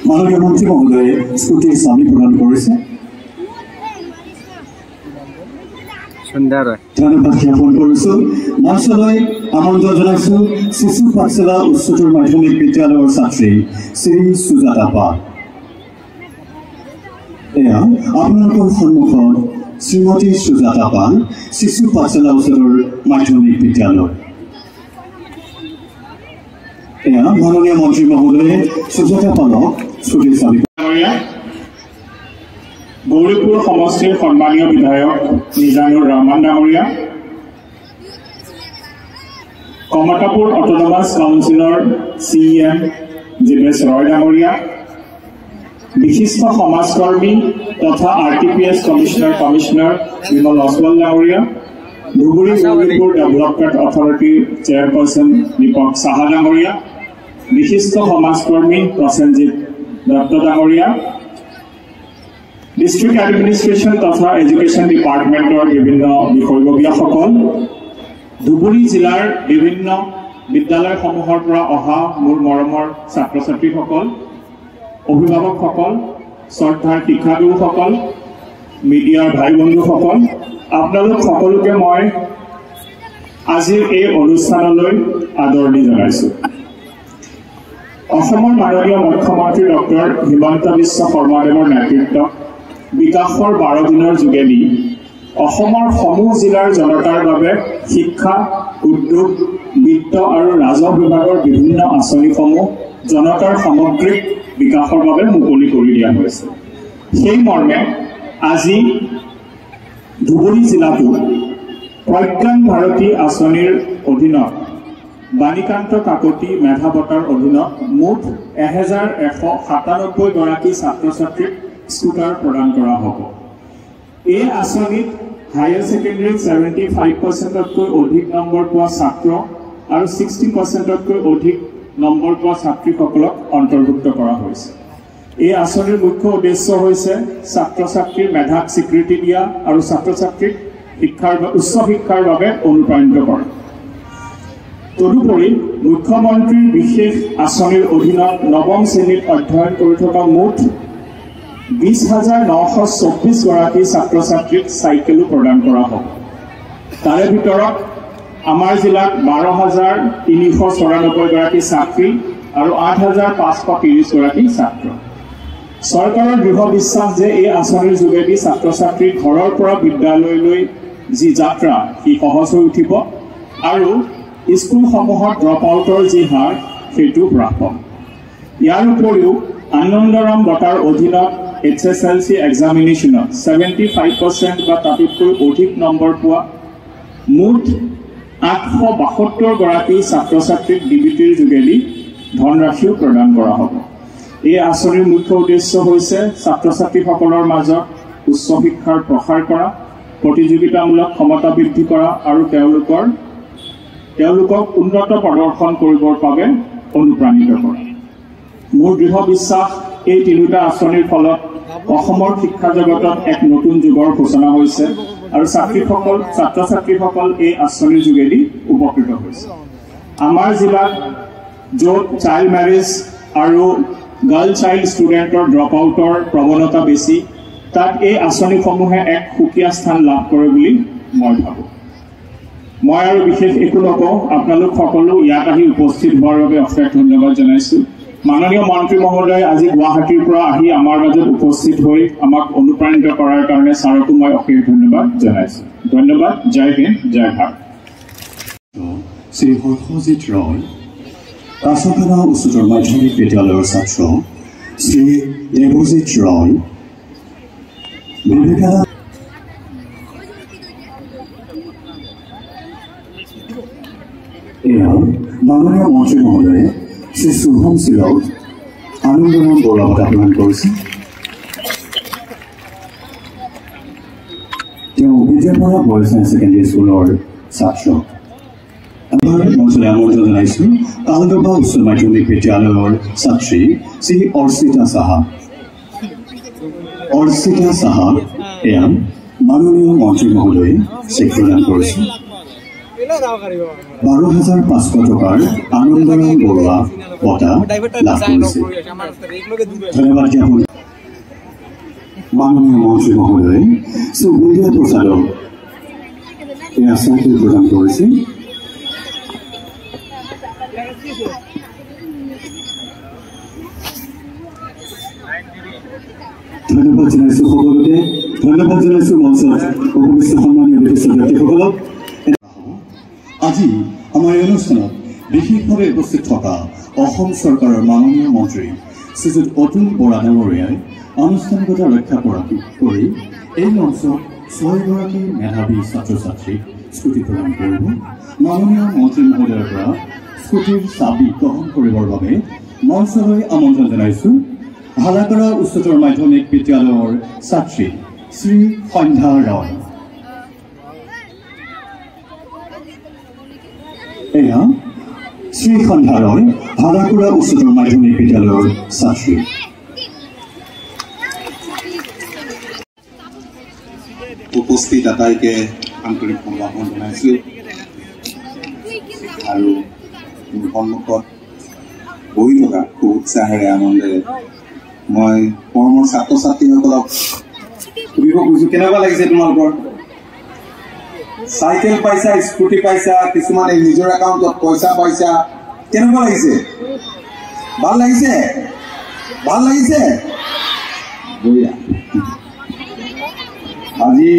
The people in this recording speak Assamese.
মাননীয় মন্ত্ৰী মহোদয়ে স্কুটিৰ চাবি প্ৰদান কৰেছে। ধন্যবাদ জ্ঞাপন কৰিছোঁ। মঞ্চলৈ আমন্ত্ৰণ জনাইছোঁ শিশু পাঠশালা উচ্চতৰ মাধ্যমিক বিদ্যালয়ৰ ছাত্ৰী শ্ৰী সুজাতা পাল। এয়া আপোনালোকৰ সন্মুখত শ্ৰীমতী সুজাতা পাল, শিশু পাঠশালা উচ্চতৰ মাধ্যমিক বিদ্যালয়। এয়া মাননীয় মন্ত্ৰী মহোদয়ে সুজাতা পালক স্কুটিৰ চাবি। গৌৰীপুৰ সমষ্টিৰ সন্মানীয় বিধায়ক মিজানুৰ ৰহমান ডাঙৰীয়া, কমতাপুৰ অটোনমাছ কাউন্সিলৰ CEM জীৱেশ ৰয় ডাঙৰীয়া, বিশিষ্ট সমাজকৰ্মী তথা RTPS কমিশনাৰ বিমল অছৱাল ডাঙৰীয়া, ধুবুৰী গৌৰীপুৰ ডেভেলপমেণ্ট অথৰিটিৰ চেয়াৰপাৰ্চন দীপক সাহা ডাঙৰীয়া, বিশিষ্ট সমাজকৰ্মী প্ৰসেনজিৎ দত্ত ডাঙৰীয়া, ডিস্ট্ৰিক্ট এডমিনিষ্ট্ৰেশন তথা এডুকেশন ডিপাৰ্টমেন্টৰ বিভিন্ন বিষয়ববীয়াসকল, ধুবুৰী জিলাৰ বিভিন্ন বিদ্যালয়সমূহৰ পৰা অহা মোৰ মৰমৰ ছাত্ৰ ছাত্ৰীসকল, অভিভাৱকসকল, শ্ৰদ্ধাৰ শিক্ষাগুৰুসকল, মিডিয়াৰ ভাই বন্ধুসকল, আপোনালোক সকলোকে মই আজিৰ এই অনুষ্ঠানলৈ আদৰণি জনাইছোঁ। অসমৰ মাননীয় মুখ্যমন্ত্ৰী ডক্টৰ হিমন্ত বিশ্ব শৰ্মাদেৱৰ নেতৃত্বত বিকাশৰ 12 দিনৰ যোগেদি অসমৰ সমূহ জিলাৰ জনতাৰ বাবে শিক্ষা, উদ্যোগ, বিত্ত আৰু ৰাজহ বিভাগৰ বিভিন্ন আঁচনিসমূহ জনতাৰ সামগ্ৰিক বিকাশৰ বাবে মুকলি কৰি দিয়া হৈছে। সেই মৰ্মে আজি ধুবুৰী জিলাটো প্ৰজ্ঞান ভাৰতী আঁচনিৰ অধীনত বাণীকান্ত কাকতি মেধা বঁটাৰ অধীনত মুঠ 1197 গৰাকী ছাত্ৰ ছাত্ৰীক স্কুটাৰ প্ৰদান কৰা হ'ব। এই আঁচনিত হায়াৰ ছেকেণ্ডেৰীত 75%তকৈ অধিক নম্বৰ পোৱা ছাত্ৰ আৰু 60%তকৈ অধিক নম্বৰ পোৱা ছাত্ৰীসকলক অন্তৰ্ভুক্ত কৰা হৈছে। এই আঁচনিৰ মুখ্য উদ্দেশ্য হৈছে ছাত্ৰ ছাত্ৰীৰ মেধাক স্বীকৃতি দিয়া আৰু ছাত্ৰ ছাত্ৰীক উচ্চ শিক্ষাৰ বাবে অনুপ্ৰাণিত কৰা। তদুপৰি মুখ্যমন্ত্ৰীৰ বিশেষ আঁচনিৰ অধীনত নৱম শ্ৰেণীত অধ্যয়ন কৰি থকা মুঠ 20,924 গৰাকী ছাত্ৰ ছাত্ৰীক চাইকেলো প্ৰদান কৰা হ'ব। তাৰে ভিতৰত আমাৰ জিলাত 12,394 গৰাকী ছাত্ৰী আৰু 8,530 গৰাকী ছাত্ৰ। চৰকাৰৰ দৃঢ় বিশ্বাস যে এই আঁচনিৰ যোগেদি ছাত্ৰ ছাত্ৰীৰ ঘৰৰ পৰা বিদ্যালয়লৈ যি যাত্ৰা সি সহজ হৈ উঠিব আৰু স্কুলসমূহত ড্ৰপ আউটৰ যি হাৰ সেইটো হ্ৰাস পাব। ইয়াৰ উপৰিও আনন্দৰাম বঁটাৰ অধীনত HSLC এক্সামিনেশ্যনত 75% বা তাতোতকৈ অধিক নম্বৰ পোৱা মুঠ 872 গৰাকী ছাত্ৰ ছাত্ৰীক DBTৰ যোগেদি ধনৰাশিও প্ৰদান কৰা হ'ব। এই আঁচনিৰ মুখ্য উদ্দেশ্য হৈছে ছাত্ৰ ছাত্ৰীসকলৰ মাজত উচ্চ শিক্ষাৰ প্ৰসাৰ কৰা, প্ৰতিযোগিতামূলক ক্ষমতা বৃদ্ধি কৰা আৰু তেওঁলোকক উন্নত প্ৰদৰ্শন কৰিবৰ বাবে অনুপ্ৰাণিত কৰা। মোৰ দৃঢ় বিশ্বাস এই তিনিটা আঁচনিৰ ফলত অসমৰ শিক্ষা জগতত এক নতুন যুগৰ সূচনা হৈছে আৰু ছাত্ৰ ছাত্ৰীসকল এই আঁচনিৰ যোগেদি উপকৃত হৈছে। আমাৰ জিলাত য'ত চাইল্ড মেৰেজ আৰু গাৰ্ল চাইল্ড ষ্টুডেণ্টৰ ড্ৰপ আউটৰ প্ৰৱণতা বেছি, তাত এই আঁচনিসমূহে এক সুকীয়া স্থান লাভ কৰে বুলি মই ভাবোঁ। মই আৰু বিশেষ একো নকওঁ, আপোনালোক সকলো ইয়াত আহি উপস্থিত হোৱাৰ বাবে অশেষ ধন্যবাদ জনাইছোঁ। মাননীয় মন্ত্ৰী মহোদয় আজি গুৱাহাটীৰ পৰা আহি আমাৰ মাজত উপস্থিত হৈ আমাক অনুপ্ৰাণিত কৰাৰ কাৰণে ছাৰকো মই অশেষ ধন্যবাদ জনাইছোঁ। ধন্যবাদ। জয় হিন্দ, জয় ভাৰত। শ্ৰী হৰ্ষজিৎ ৰয়, কাছাখানা উচ্চতৰ মাধ্যমিক বিদ্যালয়ৰ ছাত্ৰ শ্ৰী দেৱজিৎ ৰয়, বিবেকানন্দ এয়া মাননীয় মন্ত্ৰী মহোদয়ে শ্ৰী শুভম শিৰক আনন্দৰাম বঁটা প্ৰদান কৰিছে। তেওঁ বিদ্যাপৰা বয়জ হায়াৰ ছেকেণ্ডেৰী স্কুলৰ ছাত্ৰ। মঞ্চলৈ আমন্ত্ৰণ জনাইছোঁ তালদবা উচ্চ মাধ্যমিক বিদ্যালয়ৰ ছাত্ৰী শ্ৰী অৰ্চিতা সাহা। অৰ্চিতা সাহা এয়া মাননীয় মন্ত্ৰী মহোদয়ে চেক প্ৰদান কৰিছে। 12,500 টকাৰ আনন্দৰাম বৰুৱা বঁটা লাভ কৰিছে। ধন্যবাদ জ্ঞাপন মাননীয় মন্ত্ৰী মহোদয় শ্ৰী বুন্দিয়া প্ৰসাদক এই আঁচনিটো প্ৰদান কৰিছে। ধন্যবাদ জনাইছো সকলোকে। ধন্যবাদ জনাইছো মঞ্চত উপবিষ্ট সন্মানীয় বিশিষ্ট ব্যক্তিসকলক। আজি আমাৰ এই অনুষ্ঠানত বিশেষভাৱে উপস্থিত থকা অসম চৰকাৰৰ মাননীয় মন্ত্ৰী শ্ৰীযুত অতুল বৰা ডাঙৰীয়াই আনুষ্ঠানিকতা ৰক্ষা কৰি এই মঞ্চত 6গৰাকী মেধাৱী ছাত্ৰ ছাত্ৰীক স্কুটি প্ৰদান কৰিব। মাননীয় মন্ত্ৰী মহোদয়ৰ পৰা স্কুটিৰ চাবি গ্ৰহণ কৰিবৰ বাবে মঞ্চলৈ আমন্ত্ৰণ জনাইছো হালাকাৰা উচ্চতৰ মাধ্যমিক বিদ্যালয়ৰ ছাত্ৰী শ্ৰী সন্ধ্যা ৰয়। এয়া শ্ৰী সন্ধ্যা ৰয় হালাকুৰা উচ্চতৰ মাধ্যমিক বিদ্যালয়ৰ ছাত্ৰী। উপস্থিত আটাইকে আন্তৰিক সম্ভাষণ জনাইছো আৰু সন্মুখত বহি থকা খুব উৎসাহেৰে আনন্দেৰে মই মোৰ ছাত্ৰ ছাত্ৰীসকলক সুধিব খুজিছো কেনেকুৱা লাগিছে তোমালোকৰ? চাইকেল পাইছা, স্কুটি পাইছা, কিছুমানে নিজৰ একাউণ্টত পইচা পাইছা, কেনেকুৱা লাগিছে? ভাল লাগিছে? ভাল লাগিছে? বঢ়িয়া। আজি